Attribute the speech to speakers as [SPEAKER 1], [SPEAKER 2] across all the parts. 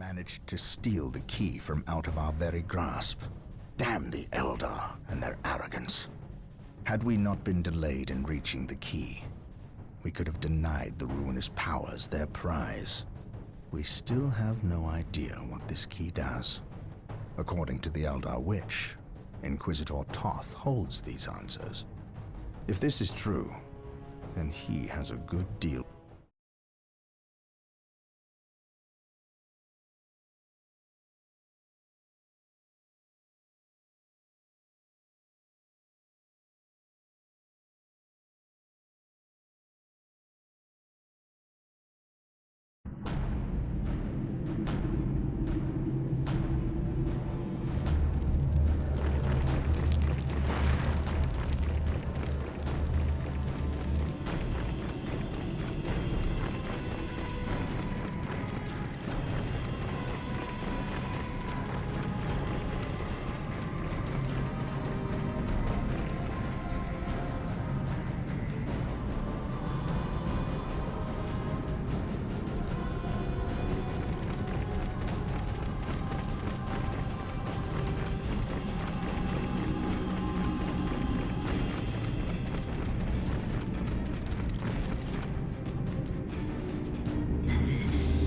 [SPEAKER 1] managed to steal the key from out of our very grasp. Damn the Eldar and their arrogance. Had we not been delayed in reaching the key, we could have denied the ruinous powers their prize. We still have no idea what this key does. According to the Eldar Witch, Inquisitor Toth holds these answers. If this is true, then he has a good deal.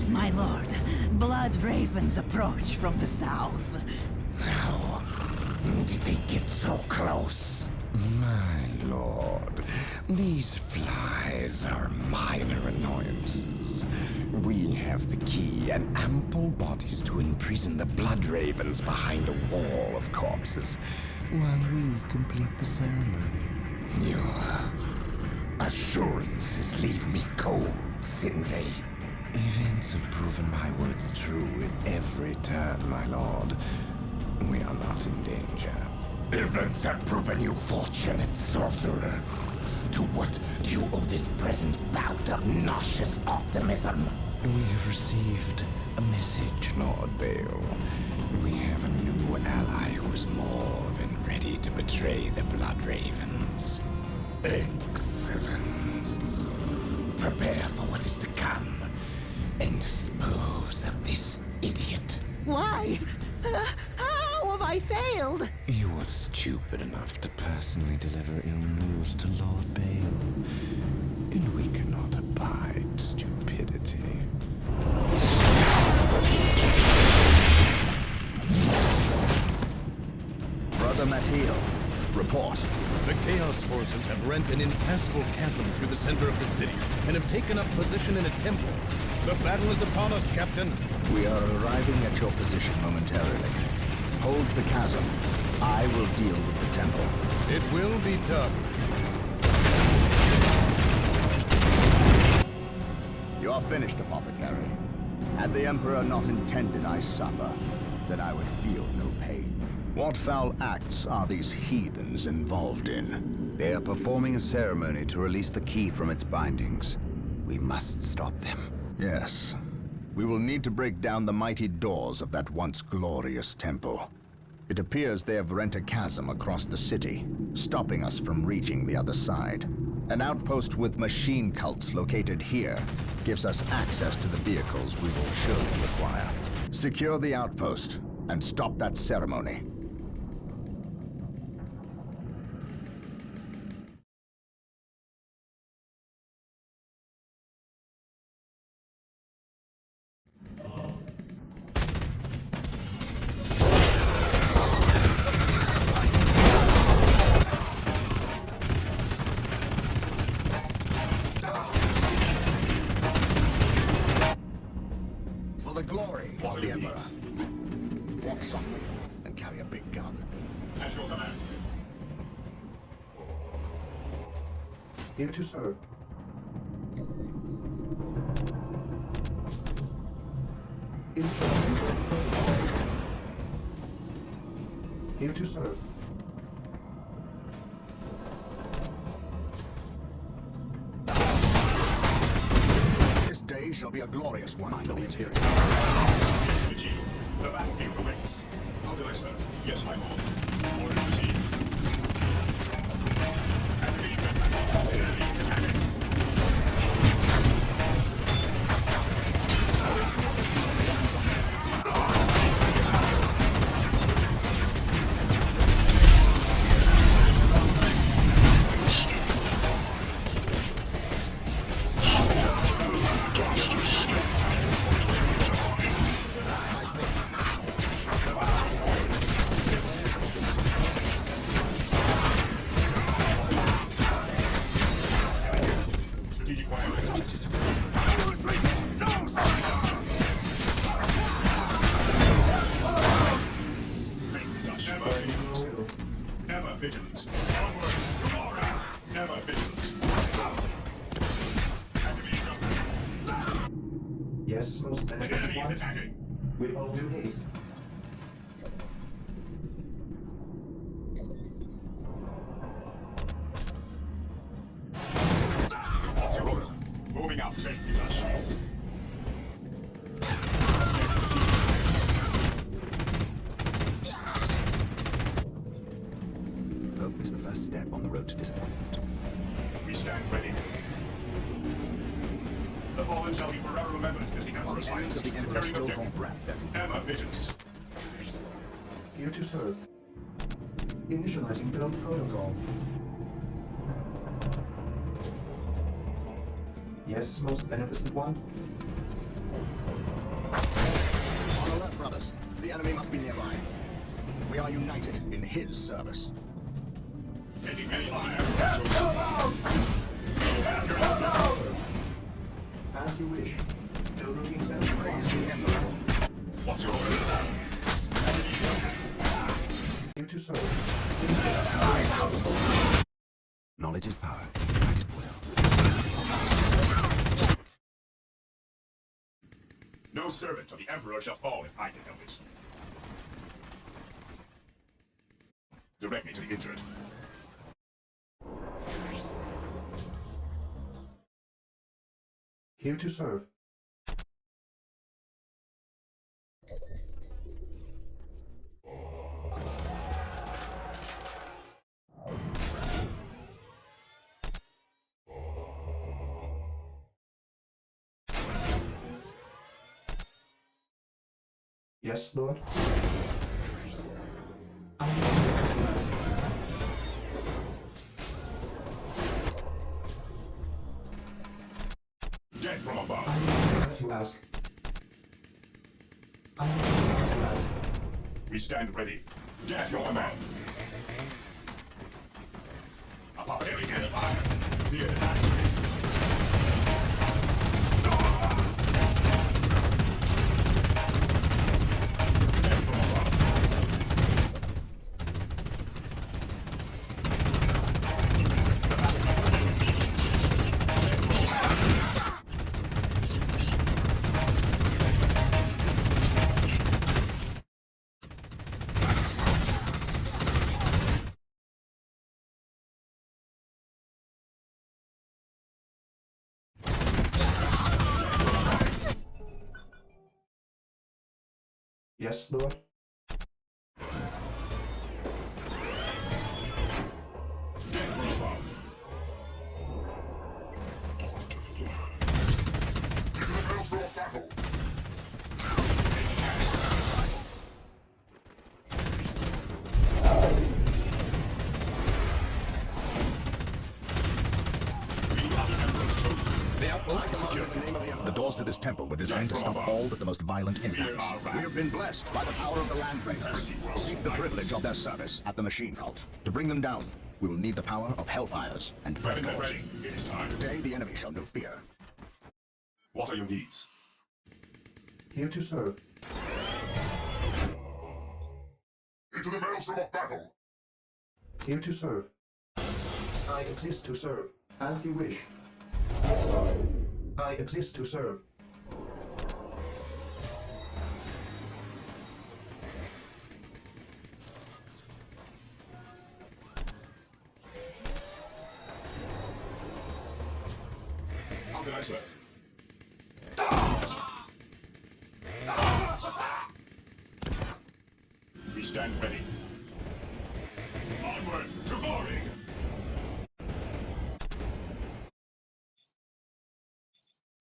[SPEAKER 2] My lord, blood ravens approach from the south.
[SPEAKER 3] How did they get so close? My lord, these flies are minor annoyances. We have the key and ample bodies to imprison the blood ravens behind a wall of corpses while we complete the ceremony. Your assurances leave me cold, Sindri. Events have proven my words true at every turn, my lord. We are not in danger. Events have proven you fortunate, sorcerer. To what do you owe this present bout of nauseous optimism? We have received a message, Lord Bale. We have a new ally who is more than ready to betray the Blood Ravens. Excellent. Prepare for what is to come. And dispose of this idiot.
[SPEAKER 2] Why? How have I failed?
[SPEAKER 3] You were stupid enough to personally deliver ill news to Lord Bale. And we cannot abide stupidity.
[SPEAKER 1] Brother Mateo, report.
[SPEAKER 4] The Chaos Forces have rent an impassable chasm through the center of the city and have taken up position in a temple. The battle is upon us, Captain.
[SPEAKER 1] We are arriving at your position momentarily. Hold the chasm. I will deal with the temple.
[SPEAKER 4] It will be done.
[SPEAKER 1] You are finished, Apothecary. Had the Emperor not intended I suffer, then I would feel no pain. What foul acts are these heathens involved in?
[SPEAKER 5] They are performing a ceremony to release the key from its bindings. We must stop them.
[SPEAKER 1] Yes. We will need to break down the mighty doors of that once glorious temple. It appears they have rent a chasm across the city, stopping us from reaching the other side. An outpost with machine cults located here gives us access to the vehicles we will surely require. Secure the outpost and stop that ceremony. For the glory of the Emperor. Walk softly and carry a big gun.
[SPEAKER 6] At your command.
[SPEAKER 7] Here to serve. Here to serve.
[SPEAKER 1] This day shall be a glorious one for the Imperial.
[SPEAKER 6] The battlefield awaits. How do I serve? Yes, my lord. Orders received. Enemy attacking. attacking.
[SPEAKER 7] With all due haste.
[SPEAKER 6] What's your order? Moving out. Take us.
[SPEAKER 5] Hope is the first step on the road to disappointment.
[SPEAKER 6] We stand ready. The fallen shall be forever remembered as the Emperor's
[SPEAKER 1] Enemies
[SPEAKER 6] finest,
[SPEAKER 1] of the Emperor
[SPEAKER 6] carrying
[SPEAKER 1] still
[SPEAKER 6] the
[SPEAKER 1] draw
[SPEAKER 6] dead.
[SPEAKER 1] breath.
[SPEAKER 6] Ever vigilant.
[SPEAKER 7] Here to serve. Initializing build protocol. Yes, most beneficent one.
[SPEAKER 1] On alert, brothers. The enemy must be nearby. We are united in his service.
[SPEAKER 6] Taking any fire.
[SPEAKER 7] As you wish. Build routine set.
[SPEAKER 1] Praise the Emperor.
[SPEAKER 6] What's your order?
[SPEAKER 7] Here to serve.
[SPEAKER 5] Knowledge is power. United will.
[SPEAKER 6] No servant of the Emperor shall fall if I can help it. Direct me to the injured.
[SPEAKER 7] Here to serve. Yes, Lord.
[SPEAKER 6] Dead from above.
[SPEAKER 7] As you ask. As you ask.
[SPEAKER 6] We stand ready. Death your command. Apothecary cannon fire. Fear the action. Death from above.
[SPEAKER 7] Yes, Lord.
[SPEAKER 6] Death from above. Into the maelstrom of battle.
[SPEAKER 1] The outpost is secure. The doors to this temple were designed to stop all but the most violent impacts. We have been blessed by the power of the Land Raiders. Seek the privilege of their service at the machine cult. To bring them down, we will need the power of Hellfires and
[SPEAKER 6] Weapons
[SPEAKER 1] Predators.
[SPEAKER 6] ready. It is time.
[SPEAKER 1] Today, the enemy shall know fear.
[SPEAKER 6] What are your needs?
[SPEAKER 7] Here to serve.
[SPEAKER 6] Into the maelstrom of battle.
[SPEAKER 7] Here to serve. I exist to serve. As you wish. Yes, Lord. I exist to serve.
[SPEAKER 6] How can I serve? We stand ready. Onward to glory!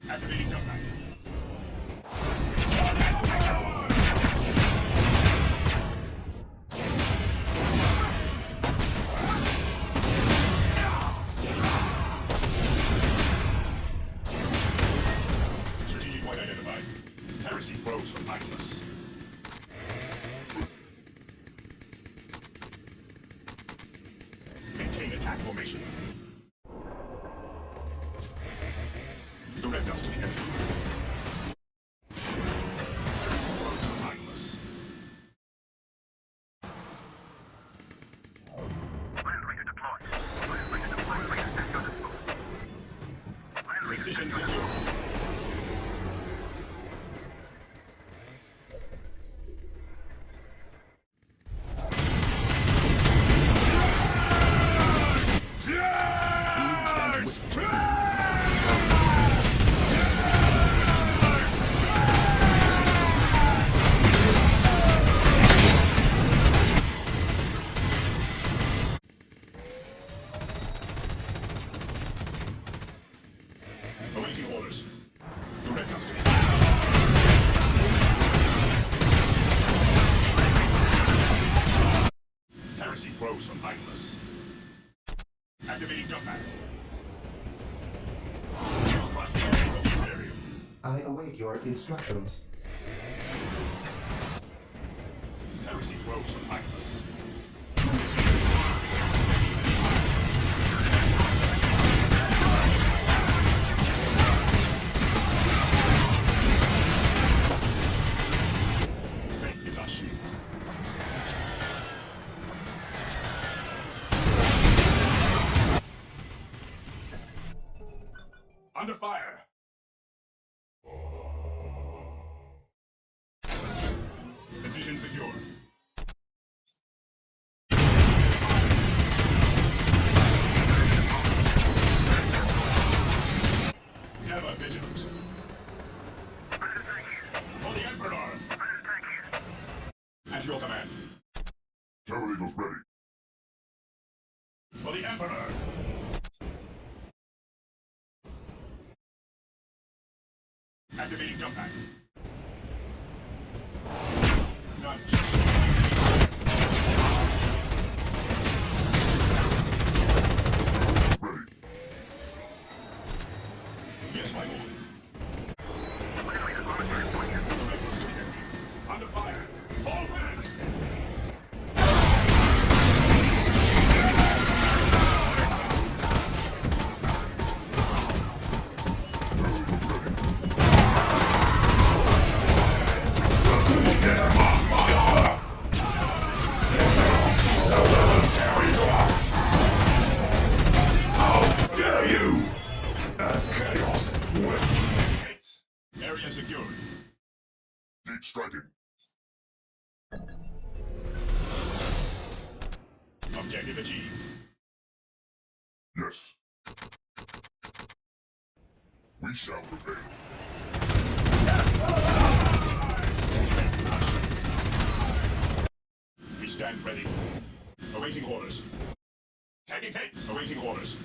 [SPEAKER 6] Activating jump back. Strategic point identified. Heresy grows from idleness. Maintain attack formation. Direct us to the enemy. Idleness. Precision secure.
[SPEAKER 7] await your instructions.
[SPEAKER 6] Heresy grows behind us. Faith is our shield. Under fire! Position secure. Ever vigilant. For the Emperor! At your command.
[SPEAKER 3] Several Eagles ready.
[SPEAKER 6] For the Emperor! Activating jump pack. None.
[SPEAKER 3] Ready.
[SPEAKER 6] Yes, my lord. Under fire. All hands.
[SPEAKER 3] Dare you! As chaos will.
[SPEAKER 6] Gates. Area secured.
[SPEAKER 3] Deep striking.
[SPEAKER 6] Objective achieved.
[SPEAKER 3] Yes. We shall prevail.
[SPEAKER 6] We stand ready. Awaiting orders. Taking hits. Awaiting orders.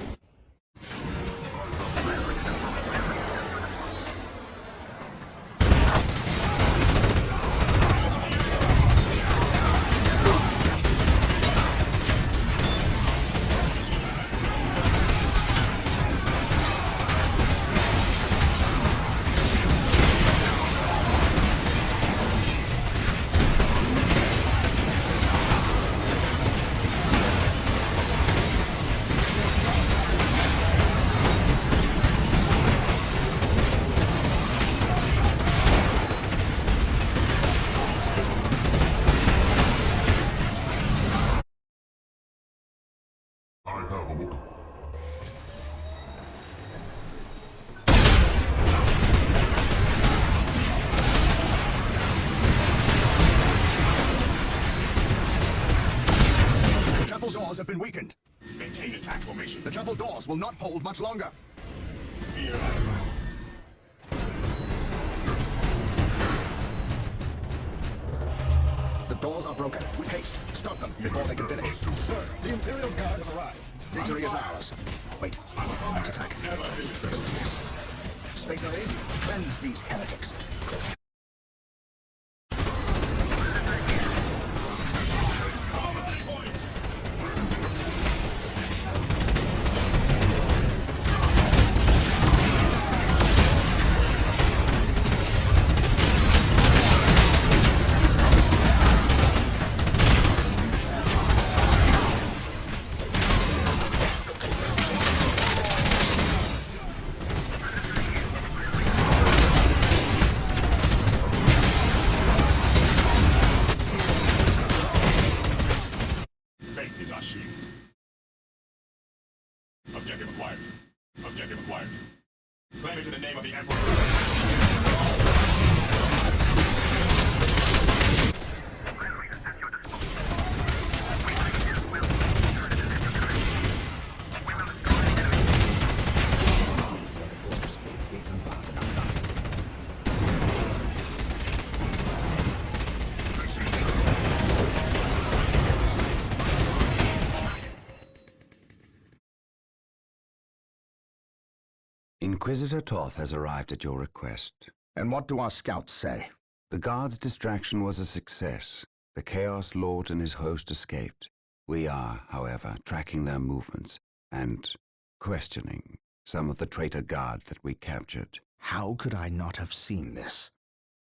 [SPEAKER 3] I have a look.
[SPEAKER 1] The chapel doors have been weakened.
[SPEAKER 6] Maintain attack formation.
[SPEAKER 1] The chapel doors will not hold much longer.
[SPEAKER 6] Fear.
[SPEAKER 1] The doors are broken. With haste. Stop them before they can finish.
[SPEAKER 4] Sir, the Imperial Guard have arrived.
[SPEAKER 1] Victory is ours. Wait. Not attack. Triple this. Space Marines, cleanse these heretics.
[SPEAKER 6] Faith is our shield. Objective acquired. Objective acquired. Claim it in the name of the Emperor.
[SPEAKER 5] Inquisitor Toth has arrived at your request.
[SPEAKER 1] And what do our scouts say?
[SPEAKER 5] The guard's distraction was a success. The Chaos Lord and his host escaped. We are, however, tracking their movements and questioning some of the traitor guard that we captured.
[SPEAKER 1] How could I not have seen this?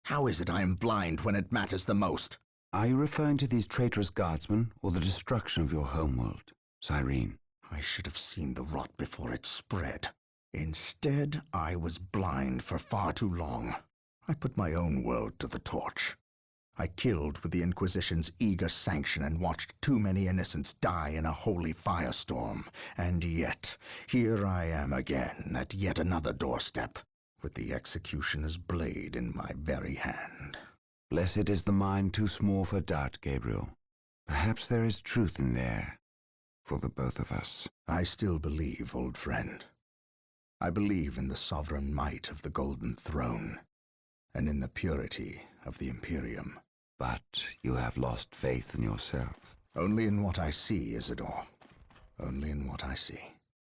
[SPEAKER 1] How is it I am blind when it matters the most?
[SPEAKER 5] Are you referring to these traitorous guardsmen, or the destruction of your homeworld, Cyrene?
[SPEAKER 1] I should have seen the rot before it spread. Instead, I was blind for far too long. I put my own world to the torch. I killed with the Inquisition's eager sanction and watched too many innocents die in a holy firestorm. And yet, here I am again at yet another doorstep, with the executioner's blade in my very hand.
[SPEAKER 5] Blessed is the mind too small for doubt, Gabriel. Perhaps there is truth in there, for the both of us.
[SPEAKER 1] I still believe, old friend. I believe in the sovereign might of the Golden Throne, and in the purity of the Imperium.
[SPEAKER 5] But you have lost faith in yourself.
[SPEAKER 1] Only in what I see, Isidore. Only in what I see.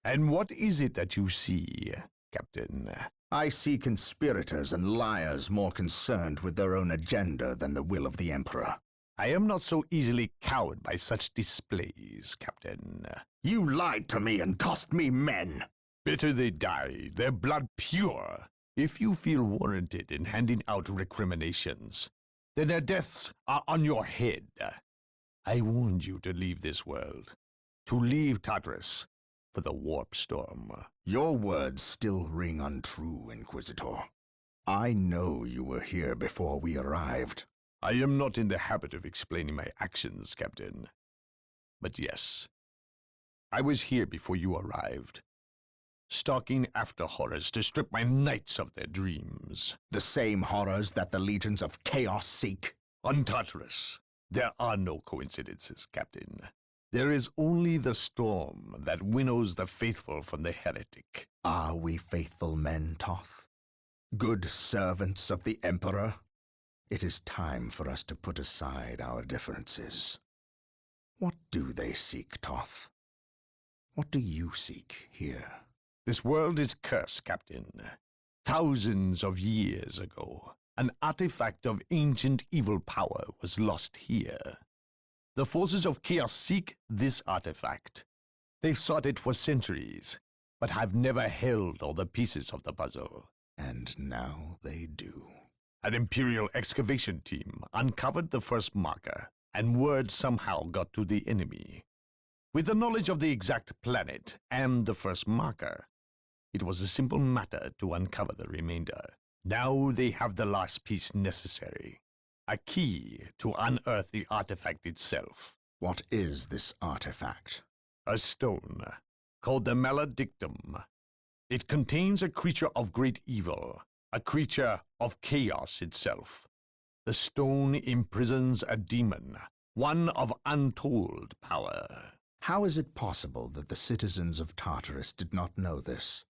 [SPEAKER 4] And what is it that you see, Captain?
[SPEAKER 1] I see conspirators and liars more concerned with their own agenda than the will of the Emperor.
[SPEAKER 4] I am not so easily cowed by such displays, Captain.
[SPEAKER 1] You lied to me and cost me men.
[SPEAKER 4] Better they die, their blood pure. If you feel warranted in handing out recriminations, then their deaths are on your head. I warned you to leave this world, to leave Tartarus for the warp storm.
[SPEAKER 1] Your words still ring untrue, Inquisitor. I know you were here before we arrived.
[SPEAKER 4] I am not in the habit of explaining my actions, Captain. But yes, I was here before you arrived, stalking after horrors to strip my knights of their dreams.
[SPEAKER 1] The same horrors that the legions of chaos seek.
[SPEAKER 4] On Tartarus, there are no coincidences, Captain. There is only the storm that winnows the faithful from the heretic.
[SPEAKER 1] Are we faithful men, Toth? Good servants of the Emperor? It is time for us to put aside our differences. What do they seek, Toth? What do you seek here?
[SPEAKER 4] This world is cursed, Captain. Thousands of years ago, an artifact of ancient evil power was lost here. The forces of chaos seek this artifact. They've sought it for centuries, but have never held all the pieces of the puzzle.
[SPEAKER 1] And now they do.
[SPEAKER 4] An Imperial excavation team uncovered the first marker, and word somehow got to the enemy. With the knowledge of the exact planet and the first marker, it was a simple matter to uncover the remainder. Now they have the last piece necessary. A key to unearth the artifact itself.
[SPEAKER 1] What is this artifact?
[SPEAKER 4] A stone, called the Maledictum. It contains a creature of great evil, a creature of chaos itself. The stone imprisons a demon, one of untold power.
[SPEAKER 1] How is it possible that the citizens of Tartarus did not know this?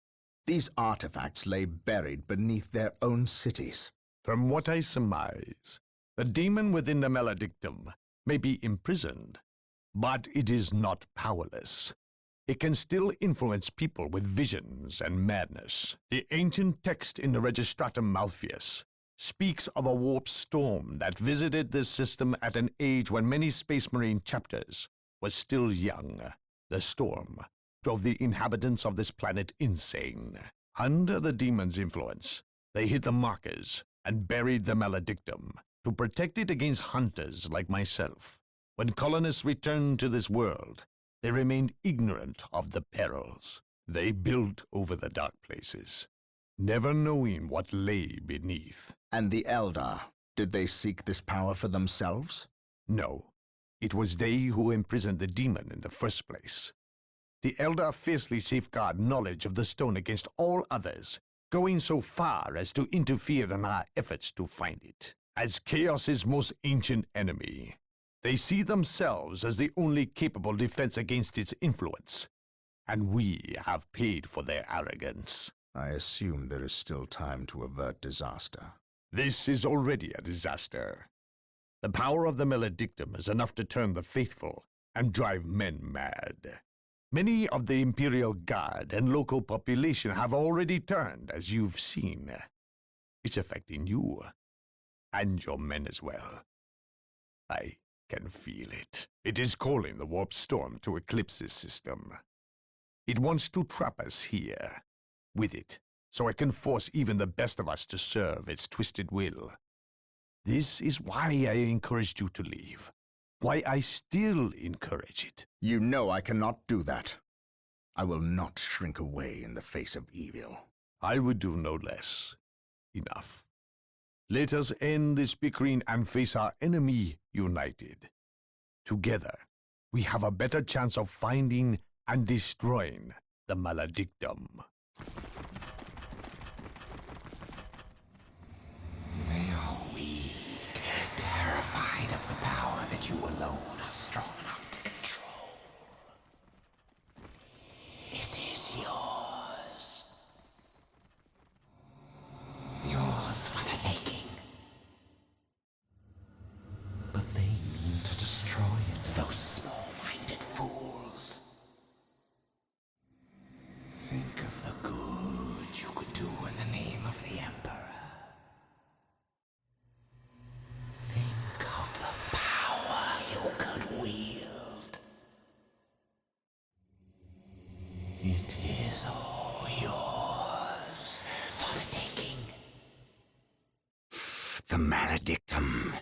[SPEAKER 1] These artifacts lay buried beneath their own cities.
[SPEAKER 4] From what I surmise, the demon within the Maledictum may be imprisoned, but it is not powerless. It can still influence people with visions and madness. The ancient text in the Registratum Malpheus speaks of a warp storm that visited this system at an age when many Space Marine chapters were still young. The storm drove the inhabitants of this planet insane. Under the demon's influence, they hid the markers and buried the Maledictum to protect it against hunters like myself. When colonists returned to this world, they remained ignorant of the perils. They built over the dark places, never knowing what lay beneath.
[SPEAKER 1] And the Eldar, did they seek this power for themselves?
[SPEAKER 4] No, it was they who imprisoned the demon in the first place. The Eldar fiercely safeguard knowledge of the stone against all others, going so far as to interfere in our efforts to find it. As Chaos's most ancient enemy, they see themselves as the only capable defense against its influence, and we have paid for their arrogance.
[SPEAKER 1] I assume there is still time to avert disaster.
[SPEAKER 4] This is already a disaster. The power of the Maledictum is enough to turn the faithful and drive men mad. Many of the Imperial Guard and local population have already turned, as you've seen. It's affecting you, and your men as well. I can feel it. It is calling the warp storm to eclipse this system. It wants to trap us here. With it, so it can force even the best of us to serve its twisted will. This is why I encouraged you to leave. Why I still encourage it.
[SPEAKER 1] You know I cannot do that. I will not shrink away in the face of evil.
[SPEAKER 4] I would do no less. Enough. Let us end this bickering and face our enemy united. Together, we have a better chance of finding and destroying the maledictum.
[SPEAKER 3] They are weak, terrified of the power that you alone are strong enough to control. It is yours. Yours for the taking. But they mean to destroy it, those small-minded fools. Think of the good you could do in the name of the Emperor. Think of the power you could wield. It is all yours for the taking.
[SPEAKER 5] The maledictum